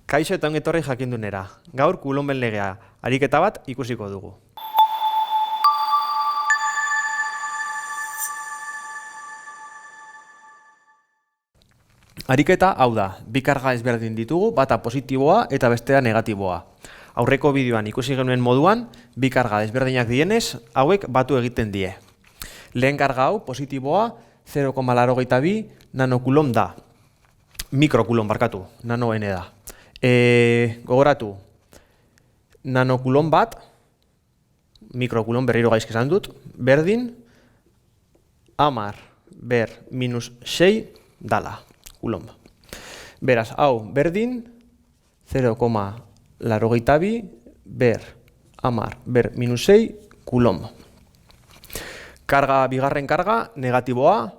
Kaixo eta ongi etorri jakindunera. Gaur Coulomben legea ariketa bat ikusiko dugu. Ariketa hau da, bi karga ezberdin ditugu, bata positiboa eta bestea negatiboa. Aurreko bideoan ikusi genuen moduan, bi karga ezberdinak dienez, hauek batu egiten die. Lehen karga hau positiboa 0,82 nanokulom da. Mikrokulom barkatu, nano n da. Gogoratu, nanokulon bat, mikrokulon berriro gaizki esan dut, berdin, 10⁻⁻6 dala, kulon. Beraz, hau berdin, 0,82 10⁻⁻6 kulon. Bigarren karga, negatiboa,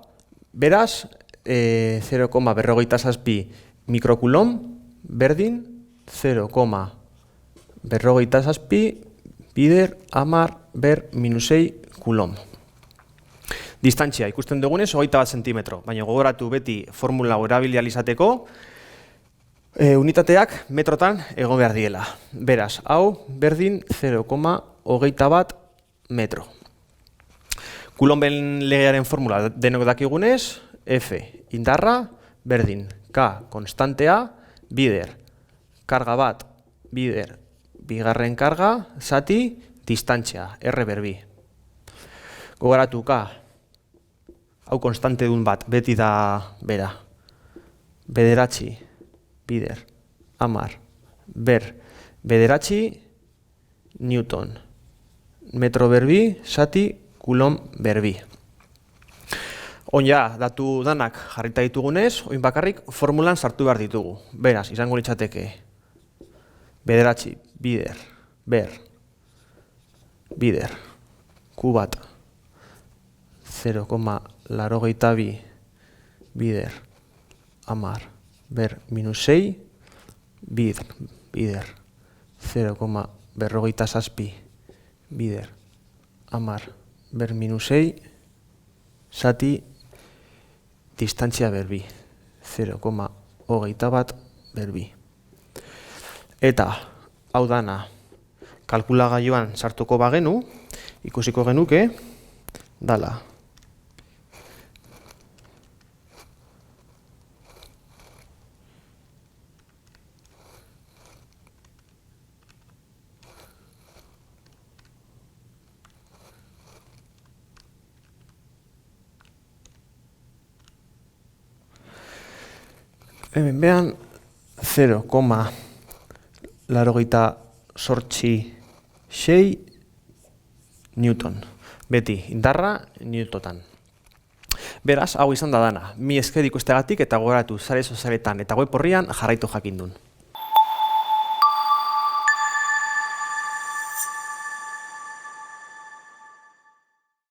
beraz, 0,47 mikrokulon, berdin 0,47 bider 10⁻⁻6 kulon. Distantzia ikusten dugunez 21 zentimetro, baina gogoratu beti formula erabili ahal izateko unitateak metrotan egon behar diela. Beraz, hau berdin 0,21 metro. Coulomben legearen formula denok dakigunez, F indarra, berdin K konstantea, bider karga bat, bider bigarren karga, zati, distantzia, R berbi. Gogoratu K, hau konstante dun bat, beti da bera. Bederatzi, bider, 10, bederatzi, Newton. Metro berbi, zati, kulon berbi. Oin ja, datu danak jarrita ditugunez, oin bakarrik formulan sartu behar ditugu. Beraz, izango litzateke bederatzi, bider, Q bat 0,82 bider 10⁻⁻6 bider 0,47 bider 10⁻⁻6 zati distantzia berbi, 0,21 berbi. Eta, hau dana, kalkulagailuan sartuko bagenu, ikusiko genuke, dala. Hemen behan 0,86 Newton. Beti, indarra Newtotan. Beraz, hau izan da dana. Mi esker ikusteagatik eta gogoratu sare sozialetan eta web orrian jarraitu jakindun.